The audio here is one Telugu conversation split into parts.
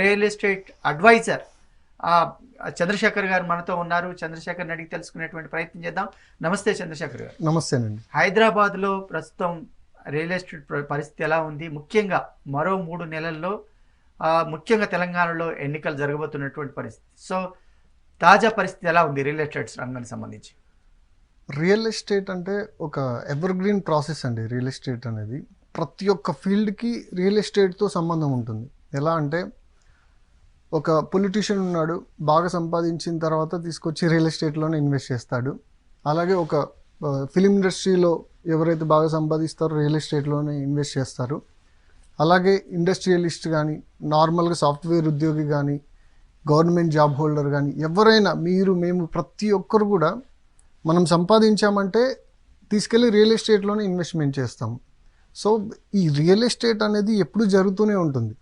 రియల్ ఎస్టేట్ అడ్వైజర్ చంద్రశేఖర్ గారు మనతో ఉన్నారు. చంద్రశేఖర్ని అడిగి తెలుసుకునేటువంటి ప్రయత్నం చేద్దాం. నమస్తే చంద్రశేఖర్ గారు. నమస్తేనండి. హైదరాబాద్లో ప్రస్తుతం రియల్ ఎస్టేట్ పరిస్థితి ఎలా ఉంది? ముఖ్యంగా మరో 3 నెలల్లో ముఖ్యంగా తెలంగాణలో ఎన్నికలు జరగబోతున్నటువంటి పరిస్థితి. సో తాజా పరిస్థితి ఎలా ఉంది రియల్ ఎస్టేట్ రంగానికి సంబంధించి? రియల్ ఎస్టేట్ అంటే ఒక ఎవర్ గ్రీన్ ప్రాసెస్ అండి. రియల్ ఎస్టేట్ అనేది ప్రతి ఒక్క ఫీల్డ్కి రియల్ ఎస్టేట్తో సంబంధం ఉంటుంది. ఎలా అంటే ఒక పొలిటీషియన్ ఉన్నాడు, బాగా సంపాదించిన తర్వాత తీసుకొచ్చి రియల్ ఎస్టేట్లోనే ఇన్వెస్ట్ చేస్తాడు. అలాగే ఒక ఫిలిం ఇండస్ట్రీలో ఎవరైతే బాగా సంపాదిస్తారో రియల్ ఎస్టేట్లోనే ఇన్వెస్ట్ చేస్తారు. అలాగే ఇండస్ట్రియలిస్ట్ కానీ, నార్మల్గా సాఫ్ట్వేర్ ఉద్యోగి కానీ, గవర్నమెంట్ జాబ్ హోల్డర్ కానీ, ఎవరైనా మీరు మేము ప్రతి ఒక్కరు కూడా మనం సంపాదించామంటే తీసుకెళ్ళి రియల్ ఎస్టేట్లోనే ఇన్వెస్ట్మెంట్ చేస్తాము. సో ఈ రియల్ ఎస్టేట్ అనేది ఎప్పుడు జరుగుతూనే ఉంటుంది.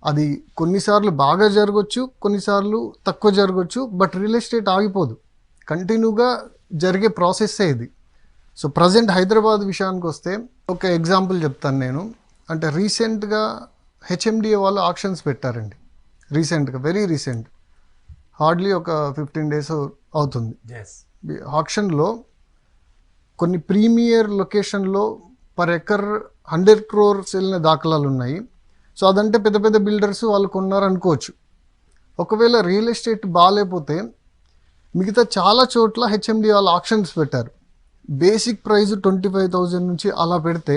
అది కొన్నిసార్లు బాగా జరగవచ్చు, కొన్నిసార్లు తక్కువ జరగవచ్చు, బట్ రియల్ ఎస్టేట్ ఆగిపోదు, కంటిన్యూగా జరిగే ప్రాసెస్సే ఇది. సో ప్రజెంట్ హైదరాబాద్ విషయానికి వస్తే ఒక ఎగ్జాంపుల్ చెప్తాను నేను. అంటే రీసెంట్గా హెచ్ఎండిఏ వాళ్ళు ఆక్షన్స్ పెట్టారండి. రీసెంట్గా, వెరీ రీసెంట్, హార్డ్లీ ఒక 15 days అవుతుంది. ఆక్షన్లో కొన్ని ప్రీమియర్ లొకేషన్లో పర్ ఎకర్ 100 crores వెళ్ళిన దాఖలాలు ఉన్నాయి. సో అదంటే పెద్ద పెద్ద బిల్డర్స్ వాళ్ళు కొన్నారనుకోవచ్చు. ఒకవేళ రియల్ ఎస్టేట్ బాగాలేకపోతే మిగతా చాలా చోట్ల హెచ్ఎండి వాళ్ళు ఆక్షన్స్ పెట్టారు. బేసిక్ ప్రైస్ 25,000 నుంచి అలా పెడితే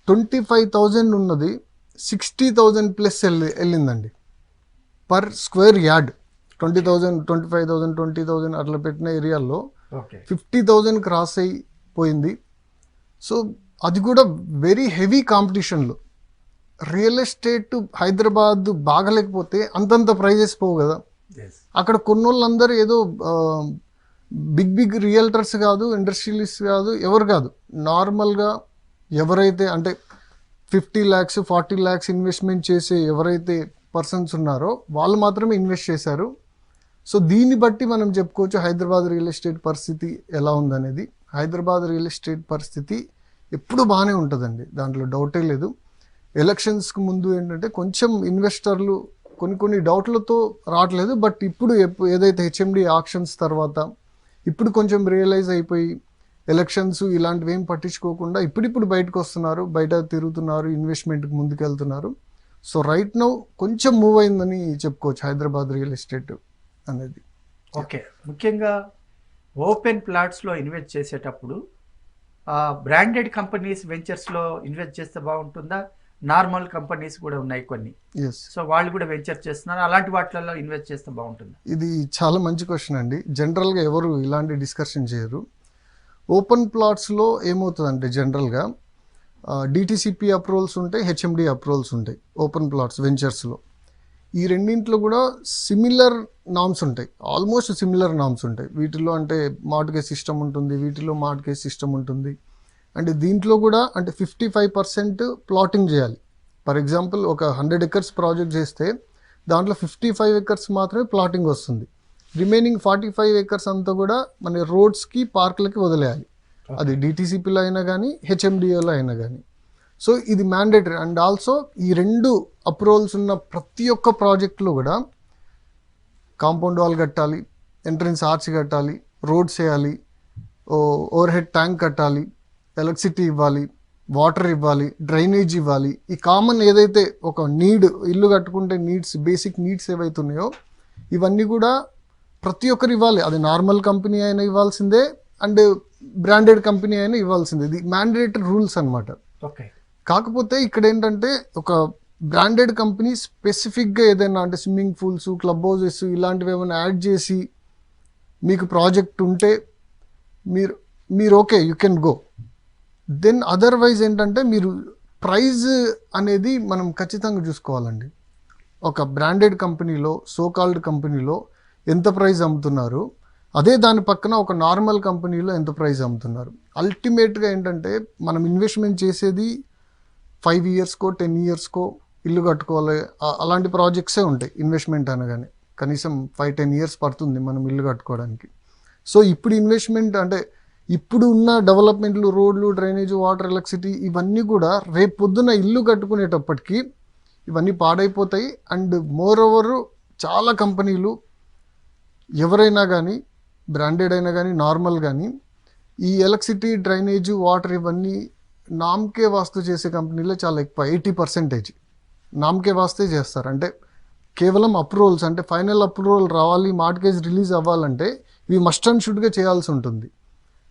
25,000 ఉన్నది 60,000 ప్లస్ వెళ్ళిందండి పర్ స్క్వేర్ యార్డ్. 20,000, 25,000, 20,000 అట్లా పెట్టిన ఏరియాల్లో 50,000 క్రాస్ అయిపోయింది. సో అది కూడా వెరీ హెవీ కాంపిటీషన్లో. రియల్ ఎస్టేట్ హైదరాబాద్ బాగలేకపోతే అంతంత ప్రైజెస్ పోవు కదా. అక్కడ కొన్నోళ్ళందరూ ఏదో బిగ్ రియల్టర్స్ కాదు, ఇండస్ట్రియలిస్ట్ కాదు, ఎవరు కాదు, నార్మల్గా ఎవరైతే అంటే 50 lakhs 40 lakhs ఇన్వెస్ట్మెంట్ చేసే ఎవరైతే పర్సన్స్ ఉన్నారో వాళ్ళు మాత్రమే ఇన్వెస్ట్ చేశారు. సో దీన్ని బట్టి మనం చెప్పుకోవచ్చు హైదరాబాద్ రియల్ ఎస్టేట్ పరిస్థితి ఎలా ఉందనేది. హైదరాబాద్ రియల్ ఎస్టేట్ పరిస్థితి ఎప్పుడు బాగానే ఉంటుందండి, దాంట్లో డౌటే లేదు. ఎలక్షన్స్కి ముందు ఏంటంటే కొంచెం ఇన్వెస్టర్లు కొన్ని డౌట్లతో రావట్లేదు, బట్ ఇప్పుడు ఏదైతే హెచ్ఎండి ఆక్షన్స్ తర్వాత ఇప్పుడు కొంచెం రియలైజ్ అయిపోయి ఎలక్షన్స్ ఇలాంటివి ఏం పట్టించుకోకుండా ఇప్పుడిప్పుడు బయటకు వస్తున్నారు, బయట తిరుగుతున్నారు, ఇన్వెస్ట్మెంట్కి ముందుకు వెళ్తున్నారు. సో రైట్ నౌ కొంచెం మూవ్ అయిందని చెప్పుకోవచ్చు హైదరాబాద్ రియల్ ఎస్టేట్ అనేది. ఓకే, ముఖ్యంగా ఓపెన్ ప్లాట్స్లో ఇన్వెస్ట్ చేసేటప్పుడు బ్రాండెడ్ కంపెనీస్ వెంచర్స్లో ఇన్వెస్ట్ చేస్తే బాగుంటుందా? నార్మల్ కంపెనీస్ కూడా ఉన్నాయి కొన్ని, సో వాళ్ళు కూడా వెంచర్ చేస్తున్నారు, అలాంటి వాటిల్లో ఇన్వెస్ట్ చేస్తే బాగుంటుంది? ఇది చాలా మంచి క్వశ్చన్ అండి. జనరల్గా ఎవరు ఇలాంటి డిస్కషన్ చేయరు. ఓపెన్ ప్లాట్స్లో ఏమవుతుందంటే జనరల్గా డిటిసిపి అప్రూవల్స్ ఉంటాయి, హెచ్ఎండి అప్రూవల్స్ ఉంటాయి. ఓపెన్ ప్లాట్స్ వెంచర్స్లో ఈ రెండింటిలో కూడా సిమిలర్ నామ్స్ ఉంటాయి, ఆల్మోస్ట్ సిమిలర్ నామ్స్ ఉంటాయి. వీటిలో అంటే మార్ట్గేజ్ సిస్టమ్ ఉంటుంది, వీటిలో మార్ట్గేజ్ సిస్టమ్ ఉంటుంది. అంటే దీంట్లో కూడా అంటే 55% ప్లాటింగ్ చేయాలి. ఫర్ ఎగ్జాంపుల్ ఒక 100 acres ప్రాజెక్ట్ చేస్తే దాంట్లో 55 acres మాత్రమే ప్లాటింగ్ వస్తుంది. రిమైనింగ్ 45 acres అంతా కూడా మన రోడ్స్కి, పార్కులకి వదిలేయాలి. అది డిటిసిపిలో అయినా కానీ, హెచ్ఎండిఏలో అయినా కానీ. సో ఇది మ్యాండేటరీ. అండ్ ఆల్సో ఈ 2 అప్రూవల్స్ ఉన్న ప్రతి ఒక్క ప్రాజెక్ట్లో కూడా కాంపౌండ్ వాల్ కట్టాలి, ఎంట్రన్స్ ఆర్చ్ కట్టాలి, రోడ్స్ వేయాలి, ఓవర్ హెడ్ ట్యాంక్ కట్టాలి, ఎలక్ట్రిసిటీ ఇవ్వాలి, వాటర్ ఇవ్వాలి, డ్రైనేజ్ ఇవ్వాలి. ఈ కామన్ ఏదైతే ఒక నీడ్, ఇల్లు కట్టుకుంటే నీడ్స్, బేసిక్ నీడ్స్ ఏవైతే ఉన్నాయో ఇవన్నీ కూడా ప్రతి ఒక్కరు ఇవ్వాలి. అది నార్మల్ కంపెనీ అయినా ఇవ్వాల్సిందే, అండ్ బ్రాండెడ్ కంపెనీ అయినా ఇవ్వాల్సిందే. ఇది మ్యాండేటరీ రూల్స్ అనమాట. ఓకే, కాకపోతే ఇక్కడ ఏంటంటే ఒక బ్రాండెడ్ కంపెనీ స్పెసిఫిక్గా ఏదైనా అంటే స్విమ్మింగ్ పూల్స్, క్లబ్ హౌసెస్ ఇలాంటివి ఏమైనా యాడ్ చేసి మీకు ప్రాజెక్ట్ ఉంటే మీరు okay, you can go. Then otherwise ఏంటంటే మీరు ప్రైజ్ అనేది మనం ఖచ్చితంగా చూసుకోవాలండి. ఒక బ్రాండెడ్ కంపెనీలో, సోకాల్డ్ కంపెనీలో ఎంత ప్రైజ్ అమ్ముతున్నారు, అదే దాని పక్కన ఒక నార్మల్ కంపెనీలో ఎంత ప్రైజ్ అమ్ముతున్నారు. అల్టిమేట్గా ఏంటంటే మనం ఇన్వెస్ట్మెంట్ చేసేది 5 yearsకో 10 yearsకో ఇల్లు కట్టుకోవాలి, అలాంటి ప్రాజెక్ట్సే ఉంటాయి. ఇన్వెస్ట్మెంట్ అనగానే కనీసం 5-10 years పడుతుంది మనం ఇల్లు కట్టుకోవడానికి. సో ఇప్పుడు ఇన్వెస్ట్మెంట్ అంటే ఇప్పుడు ఉన్న డెవలప్మెంట్లు, రోడ్లు, డ్రైనేజ్, వాటర్, ఎలక్ట్రిసిటీ ఇవన్నీ కూడా రేపు పొద్దున ఇల్లు కట్టుకునేటప్పటికి ఇవన్నీ పాడైపోతాయి. అండ్ మోర్ ఓవర్ చాలా కంపెనీలు ఎవరైనా కానీ బ్రాండెడ్ అయినా కానీ నార్మల్ కానీ ఈ ఎలక్ట్రిసిటీ డ్రైనేజ్ వాటర్ ఇవన్నీ నామకే వాస్తు చేసే కంపెనీలే చాలా ఎక్కువ 80% నామకే వాస్తే చేస్తారు. అంటే కేవలం అప్రూవల్స్, అంటే ఫైనల్ అప్రూవల్ రావాలి, మార్ట్గేజ్ రిలీజ్ అవ్వాలంటే ఇవి మస్ట్ అండ్ షుడ్గా చేయాల్సి ఉంటుంది.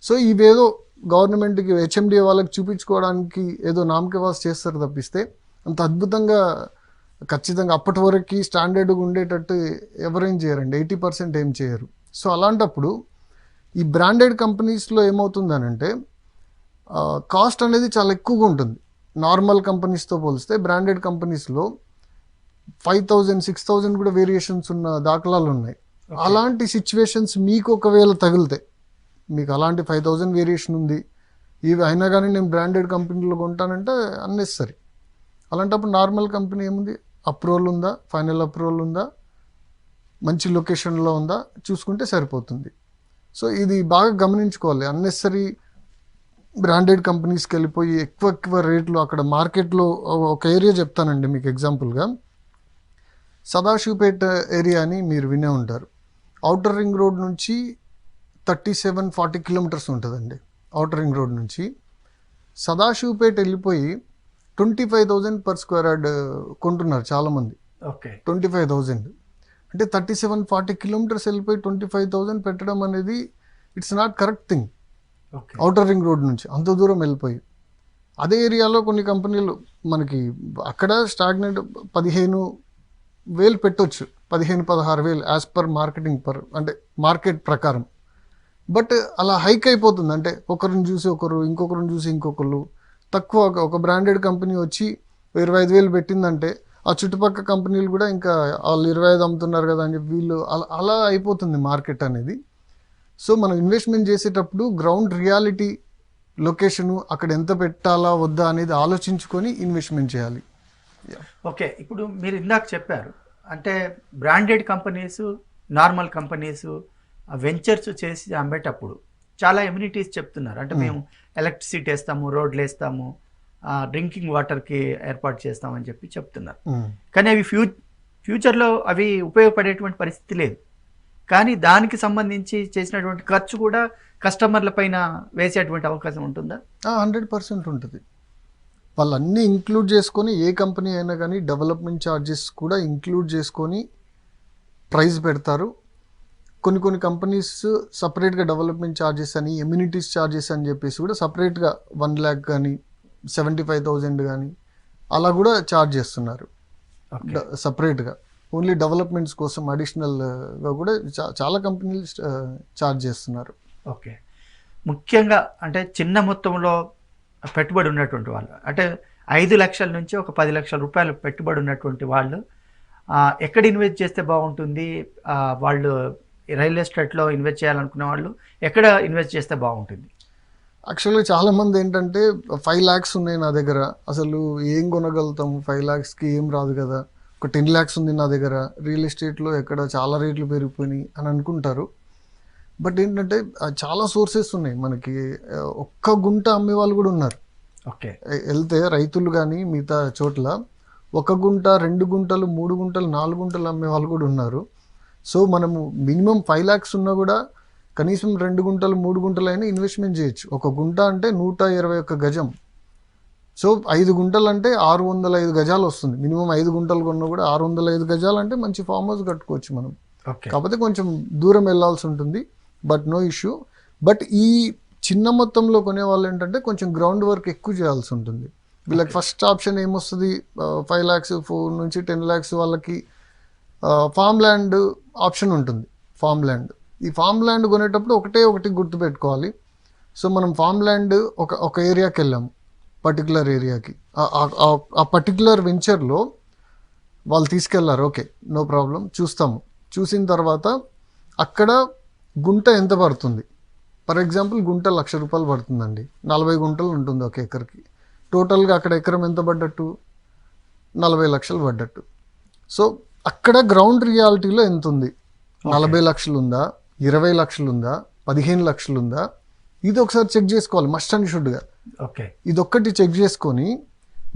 సో ఇవేదో గవర్నమెంట్కి హెచ్ఎండిఏ వాళ్ళకి చూపించుకోవడానికి ఏదో నామకే వాస్తు చేస్తారు తప్పిస్తే అంత అద్భుతంగా ఖచ్చితంగా అప్పటి వరకు స్టాండర్డ్గా ఉండేటట్టు ఎవరేం చేయరండి. 80% ఏం చేయరు. సో అలాంటప్పుడు ఈ బ్రాండెడ్ కంపెనీస్లో ఏమవుతుందనంటే కాస్ట్ అనేది చాలా ఎక్కువగా ఉంటుంది. నార్మల్ కంపెనీస్తో పోలిస్తే బ్రాండెడ్ కంపెనీస్లో 5,000, 6,000 కూడా వేరియేషన్స్ ఉన్న దాఖలాలు ఉన్నాయి. అలాంటి సిచ్యువేషన్స్ మీకు ఒకవేళ తగిలితే, మీకు అలాంటి 5,000 వేరియేషన్ ఉంది, ఇవి అయినా కానీ నేను బ్రాండెడ్ కంపెనీలో కొంటానంటే అన్నెసరీ. అలాంటప్పుడు నార్మల్ కంపెనీ ఏముంది, అప్రూవల్ ఉందా, ఫైనల్ అప్రూవల్ ఉందా, మంచి లొకేషన్లో ఉందా చూసుకుంటే సరిపోతుంది. సో ఇది బాగా గమనించుకోవాలి. అన్నెసరీ బ్రాండెడ్ కంపెనీస్కి వెళ్ళిపోయి ఎక్కువ రేట్లు అక్కడ మార్కెట్లో ఒక ఏరియా చెప్తానండి మీకు ఎగ్జాంపుల్గా. సదాశివపేట ఏరియా అని మీరు వినే ఉంటారు. ఔటర్ రింగ్ రోడ్ నుంచి 37-40 కిలోమీటర్స్ ఉంటుందండి. ఔటర్ రింగ్ రోడ్ నుంచి సదాశివపేట వెళ్ళిపోయి 25,000 per square yard కొంటున్నారు చాలామంది. ఓకే, 25,000 అంటే 37-40 కిలోమీటర్స్ వెళ్ళిపోయి 25,000 పెట్టడం అనేది it's not correct thing. Outer ring road నుంచి అంత దూరం వెళ్ళిపోయి అదే ఏరియాలో కొన్ని కంపెనీలు మనకి అక్కడ స్టాగ్నెంట్ 15,000 పెట్టొచ్చు, 15,000-16,000 యాజ్ పర్ మార్కెటింగ్ అంటే మార్కెట్ ప్రకారం. బట్ అలా హైక్ అయిపోతుంది. అంటే ఒకరిని చూసి ఒకరు, ఇంకొకరిని చూసి ఇంకొకరు. తక్కువ ఒక బ్రాండెడ్ కంపెనీ వచ్చి 25,000 పెట్టిందంటే ఆ చుట్టుపక్కల కంపెనీలు కూడా ఇంకా వాళ్ళు 25 అమ్ముతున్నారు కదా అని చెప్పి వీళ్ళు అలా అయిపోతుంది మార్కెట్ అనేది. సో మనం ఇన్వెస్ట్మెంట్ చేసేటప్పుడు గ్రౌండ్ రియాలిటీ, లొకేషను, అక్కడ ఎంత పెట్టాలా వద్దా అనేది ఆలోచించుకొని ఇన్వెస్ట్మెంట్ చేయాలి. ఓకే, ఇప్పుడు మీరు ఇందాక చెప్పారు అంటే branded companies, normal companies ventures చేసి అమ్మేటప్పుడు చాలా ఎమ్యూనిటీస్ చెప్తున్నారు. అంటే మేము ఎలక్ట్రిసిటీ వేస్తాము, రోడ్లు వేస్తాము, డ్రింకింగ్ వాటర్కి ఏర్పాటు చేస్తామని చెప్పి చెప్తున్నారు. కానీ అవి ఫ్యూచర్లో అవి ఉపయోగపడేటువంటి పరిస్థితి లేదు. కానీ దానికి సంబంధించి చేసినటువంటి ఖర్చు కూడా కస్టమర్ల పైన వేసేటువంటి అవకాశం ఉంటుందా? 100% ఉంటుంది. వాళ్ళు అన్నీ ఇంక్లూడ్ చేసుకొని, ఏ కంపెనీ అయినా కానీ డెవలప్మెంట్ ఛార్జెస్ కూడా ఇంక్లూడ్ చేసుకొని ప్రైస్ పెడతారు. కొన్ని కంపెనీస్ సపరేట్గా డెవలప్మెంట్ ఛార్జెస్ అని, ఎమ్యూనిటీస్ ఛార్జెస్ అని చెప్పేసి కూడా సపరేట్గా 1 lakh కానీ 75,000 కానీ అలా కూడా ఛార్జ్ చేస్తున్నారు సపరేట్గా. ఓన్లీ డెవలప్మెంట్స్ కోసం అడిషనల్గా కూడా చాలా కంపెనీలు ఛార్జ్ చేస్తున్నారు. ఓకే, ముఖ్యంగా అంటే చిన్న మొత్తంలో పెట్టుబడి ఉన్నటువంటి వాళ్ళు, అంటే 5 లక్షల నుంచి ఒక 10 లక్షల రూపాయలు పెట్టుబడి ఉన్నటువంటి వాళ్ళు ఎక్కడ ఇన్వెస్ట్ చేస్తే బాగుంటుంది? వాళ్ళు రియల్ ఎస్టేట్లో ఇన్వెస్ట్ చేయాలనుకునే వాళ్ళు ఎక్కడ ఇన్వెస్ట్ చేస్తే బాగుంటుంది? యాక్చువల్గా చాలామంది ఏంటంటే 5 lakhs ఉన్నాయి నా దగ్గర, అసలు ఏం కొనగలుగుతాము, 5 lakhsకి ఏం రాదు కదా, ఒక 10 lakhs ఉంది నా దగ్గర, రియల్ ఎస్టేట్లో ఎక్కడ చాలా రేట్లు పెరిగిపోయినాయి అని అనుకుంటారు. బట్ ఏంటంటే చాలా సోర్సెస్ ఉన్నాయి మనకి. ఒక్క గుంట అమ్మే వాళ్ళు కూడా ఉన్నారు. ఓకే, వెళ్తే రైతులు కానీ మిగతా చోట్ల 1 గుంట, 2 గుంటలు, 3 గుంటలు, 4 గుంటలు అమ్మే వాళ్ళు కూడా ఉన్నారు. సో మనము మినిమం 5 lakhs ఉన్నా కూడా కనీసం 2 గుంటలు, 3 గుంటలు అయినా ఇన్వెస్ట్మెంట్ చేయొచ్చు. 1 గుంట అంటే 121 గజం. సో 5 గుంటలు అంటే 605 గజాలు వస్తుంది. మినిమం 5 గుంటలు కొన్నా కూడా 605 గజాలు అంటే మంచి ఫామ్ హౌస్ కట్టుకోవచ్చు మనం. కాకపోతే కొంచెం దూరం వెళ్ళాల్సి ఉంటుంది, బట్ నో ఇష్యూ. బట్ ఈ చిన్న మొత్తంలో కొనే వాళ్ళు ఏంటంటే కొంచెం గ్రౌండ్ వర్క్ ఎక్కువ చేయాల్సి ఉంటుంది. వీళ్ళకి ఫస్ట్ ఆప్షన్ ఏమొస్తుంది, 5 lakhs 4 నుంచి 10 lakhs వాళ్ళకి ఫామ్ ల్యాండ్ ఆప్షన్ ఉంటుంది. ఫామ్ ల్యాండ్, ఈ ఫామ్ ల్యాండ్ కొనేటప్పుడు ఒకటి గుర్తుపెట్టుకోవాలి. సో మనం ఫామ్ ల్యాండ్ ఒక ఏరియాకి వెళ్ళాము, పర్టికులర్ ఏరియాకి, ఆ పర్టికులర్ వెంచర్లో వాళ్ళు తీసుకెళ్లారు. ఓకే, నో ప్రాబ్లం, చూస్తాము. చూసిన తర్వాత అక్కడ గుంట ఎంత పడుతుంది, ఫర్ ఎగ్జాంపుల్ గుంట 1,00,000 రూపాయలు పడుతుందండి. 40 గుంటలు ఉంటుంది ఒక ఎకర్కి. టోటల్గా అక్కడ ఎకరం ఎంత పడ్డట్టు, 40 లక్షలు పడ్డట్టు. సో అక్కడ గ్రౌండ్ రియాలిటీలో ఎంత ఉంది, 40 లక్షలు ఉందా, 20 లక్షలు ఉందా, 15 లక్షలు ఉందా, ఇది ఒకసారి చెక్ చేసుకోవాలి మస్ట్ అండ్ షుడ్గా. ఓకే, ఇదొక్కటి చెక్ చేసుకొని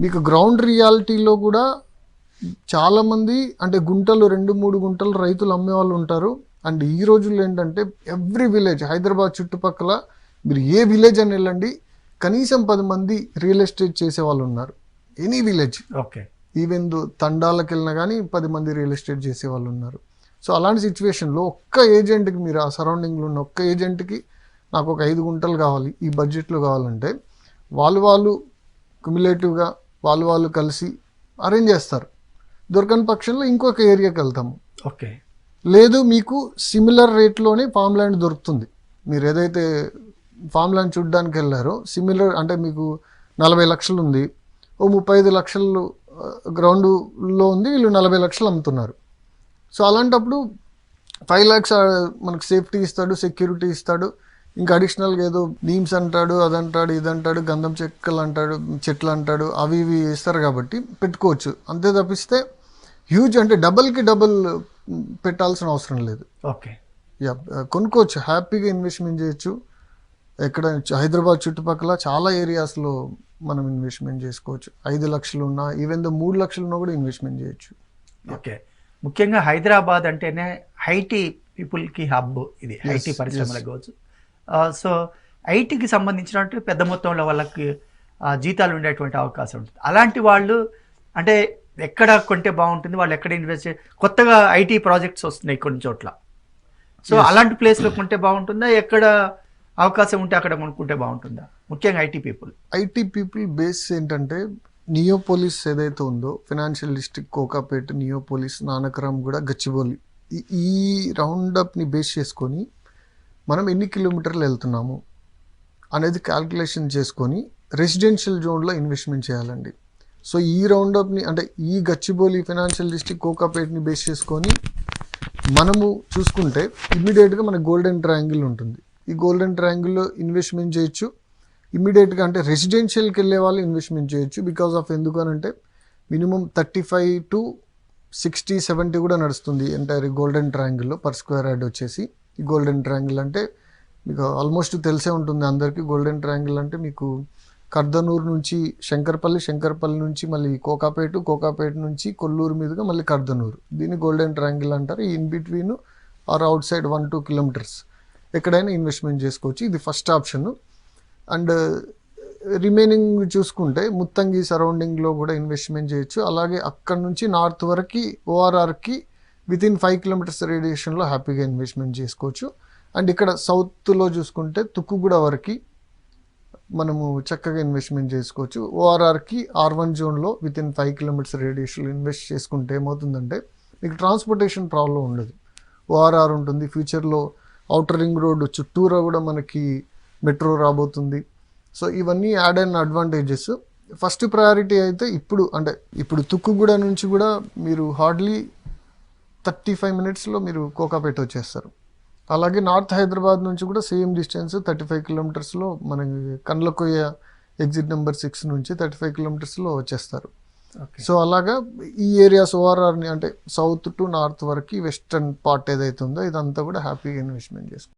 మీకు గ్రౌండ్ రియాలిటీలో కూడా చాలామంది అంటే గుంటలు 2-3 గుంటలు రైతులు అమ్మే వాళ్ళు ఉంటారు. అండ్ ఈ రోజుల్లో ఏంటంటే ఎవ్రీ విలేజ్ హైదరాబాద్ చుట్టుపక్కల మీరు ఏ విలేజ్ అని వెళ్ళండి, కనీసం 10 మంది రియల్ ఎస్టేట్ చేసే వాళ్ళు ఉన్నారు. Any village, okay. ఈవెన్ తండాలకు వెళ్ళినా కానీ 10 మంది రియల్ ఎస్టేట్ చేసే వాళ్ళు ఉన్నారు. సో అలాంటి సిచ్యువేషన్లో ఒక్క ఏజెంట్కి, మీరు ఆ సరౌండింగ్లో ఉన్న ఒక్క ఏజెంట్కి నాకు ఒక 5 గుంటలు కావాలి ఈ బడ్జెట్లో కావాలంటే వాళ్ళు క్యుములేటివ్గా వాళ్ళు కలిసి అరేంజ్ చేస్తారు. దొరకని పక్షంలో ఇంకొక ఏరియాకి వెళ్తాము. ఓకే. లేదు మీకు సిమిలర్ రేట్లోనే ఫామ్ ల్యాండ్ దొరుకుతుంది. మీరు ఏదైతే ఫామ్ ల్యాండ్ చూడడానికి వెళ్ళారో సిమిలర్ అంటే మీకు 40 లక్షలు ఉంది, ఓ 35 లక్షలు గ్రౌండ్లో ఉంది, వీళ్ళు 40 లక్షలు అమ్ముతున్నారు. సో అలాంటప్పుడు 5 lakhs మనకు సేఫ్టీ ఇస్తాడు, సెక్యూరిటీ ఇస్తాడు, ఇంకా అడిషనల్గా ఏదో నీమ్స్ అంటాడు, అదంటాడు, ఇదంటాడు, గంధం చెట్లు అంటాడు, అవి ఇవి ఇస్తారు కాబట్టి పెట్టుకోవచ్చు. అంతే తప్పిస్తే హ్యూజ్ అంటే డబల్కి డబల్ పెట్టాల్సిన అవసరం లేదు. ఓకే. యా, కొనుక్కోవచ్చు, హ్యాపీగా ఇన్వెస్ట్మెంట్ చేయొచ్చు. ఎక్కడ హైదరాబాద్ చుట్టుపక్కల చాలా ఏరియాస్లో మనం ఇన్వెస్ట్మెంట్ చేసుకోవచ్చు. 5 లక్షలు ఉన్నా, ఈవెన్ 3 లక్షలు ఉన్నా కూడా ఇన్వెస్ట్మెంట్ చేయొచ్చు. ఓకే. ముఖ్యంగా హైదరాబాద్ అంటేనే ఐటీ పీపుల్కి హబ్, ఇది ఐటీ పరిశ్రమలకు కావచ్చు. సో ఐటీకి సంబంధించినట్టు పెద్ద మొత్తంలో వాళ్ళకి జీతాలు ఉండేటువంటి అవకాశం ఉంటుంది. అలాంటి వాళ్ళు అంటే ఎక్కడ కొంటే బాగుంటుంది, వాళ్ళు ఎక్కడ ఇన్వెస్ట్ కొత్తగా ఐటీ ప్రాజెక్ట్స్ వస్తున్నాయి కొన్ని చోట్ల. సో అలాంటి ప్లేస్లో కొంటే బాగుంటుందా, ఎక్కడ అవకాశం ఉంటే అక్కడ కొనుక్కుంటే బాగుంటుందా, ముఖ్యంగా ఐటీ పీపుల్ బేస్ ఏంటంటే నియోపోలిస్ ఏదైతే ఉందో, financial district, Kokapet, Neopolis, Nanakram కూడా, గచ్చిబౌలి, ఈ రౌండప్ని బేస్ చేసుకొని మనం ఎన్ని కిలోమీటర్లు వెళ్తున్నాము అనేది క్యాల్కులేషన్ చేసుకొని రెసిడెన్షియల్ జోన్లో ఇన్వెస్ట్మెంట్ చేయాలండి. సో ఈ రౌండప్ని అంటే ఈ గచ్చిబౌలి, ఫైనాన్షియల్ డిస్ట్రిక్ట్, కోకాపేట్ని బేస్ చేసుకొని మనము చూసుకుంటే ఇమ్మీడియట్గా మనకు గోల్డెన్ ట్రయాంగిల్ ఉంటుంది. ఈ గోల్డెన్ ట్రయాంగిల్లో ఇన్వెస్ట్మెంట్ చేయొచ్చు ఇమ్మీడియట్గా. అంటే రెసిడెన్షియల్కి వెళ్ళే వాళ్ళు ఇన్వెస్ట్మెంట్ చేయొచ్చు. బికాస్ ఆఫ్ ఎందుకనంటే మినిమం 35 to 60, 70 కూడా నడుస్తుంది ఎంటైర్ గోల్డెన్ ట్రయాంగిల్లో పర్ స్క్వేర్ యార్డ్ వచ్చేసి. ఈ గోల్డెన్ ట్రయాంగిల్ అంటే మీకు ఆల్మోస్ట్ తెలిసే ఉంటుంది అందరికీ. గోల్డెన్ ట్రయాంగిల్ అంటే మీకు కర్దనూరు నుంచి శంకర్పల్లి నుంచి మళ్ళీ కోకాపేట నుంచి కొల్లూరు మీదుగా మళ్ళీ కర్దనూరు, దీన్ని గోల్డెన్ ట్రయాంగిల్ అంటారు. In between or outside 1-2 kilometers ఎక్కడైనా ఇన్వెస్ట్మెంట్ చేసుకోవచ్చు. ఇది ఫస్ట్ ఆప్షన్. అండ్ రిమైనింగ్ చూసుకుంటే ముత్తంగి సరౌండింగ్లో కూడా ఇన్వెస్ట్మెంట్ చేయొచ్చు. అలాగే అక్కడ నుంచి నార్త్ వరకు ఓఆర్ఆర్కి వితిన్ 5 kilometers రేడియేషన్లో హ్యాపీగా ఇన్వెస్ట్మెంట్ చేసుకోవచ్చు. అండ్ ఇక్కడ సౌత్లో చూసుకుంటే తుక్కుగూడ వరకు మనము చక్కగా ఇన్వెస్ట్మెంట్ చేసుకోవచ్చు. ఓఆర్ఆర్కి R1 జోన్లో వితిన్ 5 kilometers రేడియేషన్లో ఇన్వెస్ట్ చేసుకుంటే ఏమవుతుందంటే మీకు ట్రాన్స్పోర్టేషన్ ప్రాబ్లం ఉండదు. ఓఆర్ఆర్ ఉంటుంది, ఫ్యూచర్లో ఔటర్ రింగ్ రోడ్ చుట్టూరా కూడా మనకి మెట్రో రాబోతుంది. సో ఇవన్నీ add and advantages. First priority అయితే ఇప్పుడు తుక్కుగూడ నుంచి కూడా మీరు హార్డ్లీ 35 minutesలో మీరు కోకాపేట వచ్చేస్తారు. అలాగే నార్త్ హైదరాబాద్ నుంచి కూడా సేమ్ డిస్టెన్స్ 35 kilometersలో మనకి కండ్లకొయ్య ఎగ్జిట్ నెంబర్ 6 నుంచి 35 kilometersలో వచ్చేస్తారు. సో అలాగా ఈ ఏరియాస్ ఓఆర్ఆర్ని అంటే సౌత్ టు నార్త్ వరకు వెస్టర్న్ పార్ట్ ఏదైతే ఉందో ఇదంతా కూడా హ్యాపీగా ఇన్వెస్ట్మెంట్ చేసుకోవచ్చు.